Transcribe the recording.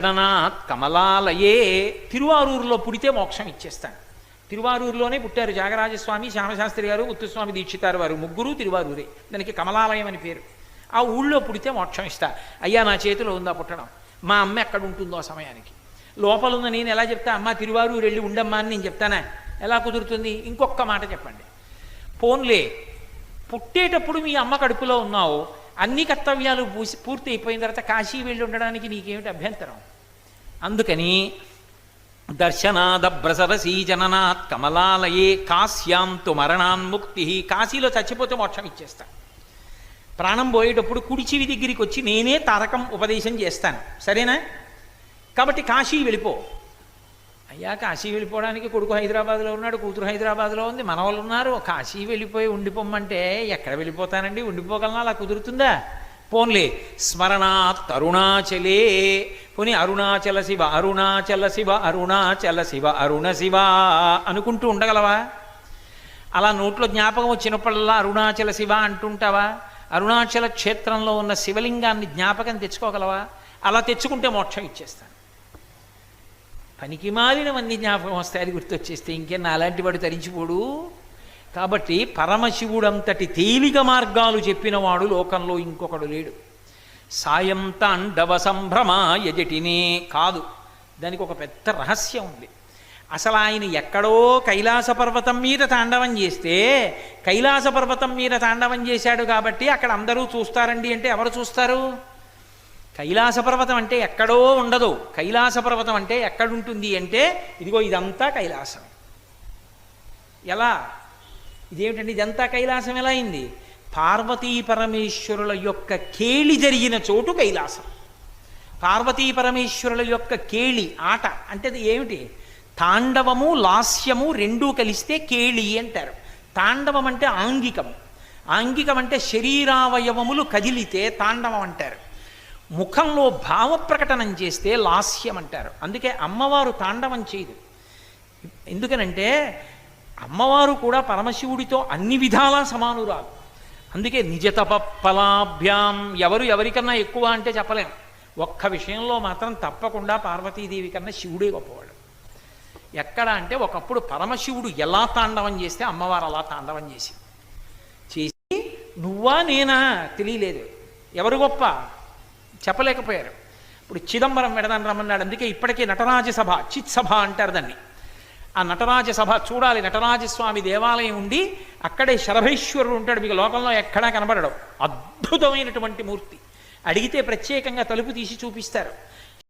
జగన్నాథ్ కమలాలయే. తిరువారూరులో పుడితే మోక్షం ఇచ్చేస్తాను. తిరువారూరులోనే పుట్టారు త్యాగరాజస్వామి, శ్యామశాస్త్రి గారు, ముత్తుస్వామి దీక్షితారు వారు ముగ్గురు తిరువారూరే. దానికి కమలాలయం అని పేరు. ఆ ఊళ్ళో పుడితే మోక్షం ఇస్తా. అయ్యా నా చేతిలో ఉందా పుట్టడం, మా అమ్మ ఎక్కడ ఉంటుందో ఆ సమయానికి. లోపల ఉన్న నేను ఎలా చెప్తా, అమ్మ తిరువారూరు వెళ్ళి ఉండమ్మా అని నేను చెప్తానా? ఎలా కుదురుతుంది? ఇంకొక మాట చెప్పండి. పోన్లే, పుట్టేటప్పుడు మీ అమ్మ కడుపులో ఉన్నావు, అన్ని కర్తవ్యాలు పూర్తి అయిపోయిన తర్వాత కాశీ వెళ్ళి ఉండడానికి నీకేమిటి అభ్యంతరం? అందుకని దర్శనాదభ్రసరసీ జననాత్ కమలాలయే కాశ్యాంతు మరణాన్ముక్తి. కాశీలో చచ్చిపోతే మోక్షం ఇచ్చేస్తా. ప్రాణం పోయేటప్పుడు కుడి చెవి దగ్గరికి వచ్చి నేనే తారకం ఉపదేశం చేస్తాను, సరేనా? కాబట్టి కాశీ వెళ్ళిపో. అయ్యా కాశీ వెళ్ళిపోవడానికి కొడుకు హైదరాబాద్లో ఉన్నాడు, కూతురు హైదరాబాద్లో ఉంది, మనవాళ్ళు ఉన్నారు, కాశీ వెళ్ళిపోయి ఉండిపోమ్మంటే ఎక్కడ వెళ్ళిపోతానండి? ఉండిపోగలనా? అలా కుదురుతుందా? పోన్లే, స్మరణాత్ అరుణాచలే. పోనీ అరుణాచల శివ అరుణాచల శివ అరుణాచల శివ అరుణ శివ అనుకుంటూ ఉండగలవా? అలా నోట్లో జ్ఞాపకం వచ్చినప్పుడల్లా అరుణాచల శివ అంటుంటావా? అరుణాచల క్షేత్రంలో ఉన్న శివలింగాన్ని జ్ఞాపకం తెచ్చుకోగలవా? అలా తెచ్చుకుంటే మోక్షం ఇచ్చేస్తాను. పనికి మాలినవన్నీ జ్ఞాపకం వస్తాయి, అది గుర్తొచ్చేస్తే ఇంకేనా అలాంటి వాడు తరించిపోడు. కాబట్టి పరమశివుడంతటి తేలిక మార్గాలు చెప్పినవాడు లోకంలో ఇంకొకడు లేడు. సాయం తాండవ సంభ్రమాయజటినే కాదు, దానికి ఒక పెద్ద రహస్యం ఉంది. అసలు ఆయన ఎక్కడో కైలాస పర్వతం మీద తాండవం చేస్తే, కైలాస పర్వతం మీద తాండవం చేశాడు కాబట్టి అక్కడ అందరూ చూస్తారండి అంటే ఎవరు చూస్తారు? కైలాస పర్వతం అంటే ఎక్కడో ఉండదు. కైలాస పర్వతం అంటే ఎక్కడుంటుంది అంటే ఇదిగో ఇదంతా కైలాసం. ఎలా? ఇదేమిటండి ఇదంతా కైలాసం ఎలా అయింది? పార్వతీ పరమేశ్వరుల యొక్క కేళి జరిగిన చోటు కైలాసం. పార్వతీ పరమేశ్వరుల యొక్క కేళి ఆట అంటే అది ఏమిటి? తాండవము లాస్యము రెండూ కలిస్తే కేళి అంటారు. తాండవం అంటే ఆంగికం, ఆంగికం అంటే శరీరావయవములు కదిలితే తాండవం అంటారు. ముఖంలో భావ ప్రకటనం చేస్తే లాస్యం అంటారు. అందుకే అమ్మవారు తాండవం చేయదు. ఎందుకనంటే అమ్మవారు కూడా పరమశివుడితో అన్ని విధాలా సమానురాలు. అందుకే నిజతపఫలాభ్యాం, ఎవరు ఎవరికన్నా ఎక్కువ అంటే చెప్పలేం. ఒక్క విషయంలో మాత్రం తప్పకుండా పార్వతీదేవి కన్నా శివుడే గొప్పవాడు. ఎక్కడ అంటే ఒకప్పుడు పరమశివుడు ఎలా తాండవం చేస్తే అమ్మవారు అలా తాండవం చేసి నువ్వా నేనా తెలియలేదు, ఎవరు గొప్ప చెప్పలేకపోయారు. ఇప్పుడు చిదంబరం వెడదాన్ని రమ్మన్నాడు. అందుకే ఇప్పటికే నటరాజ సభ, చిత్ సభ అంటారు దాన్ని. ఆ నటరాజ సభ చూడాలి. నటరాజస్వామి దేవాలయం ఉండి అక్కడే శరభేశ్వరుడు ఉంటాడు, మీకు లోకంలో ఎక్కడా కనబడడం. అద్భుతమైనటువంటి మూర్తి. అడిగితే ప్రత్యేకంగా తలుపు తీసి చూపిస్తారు.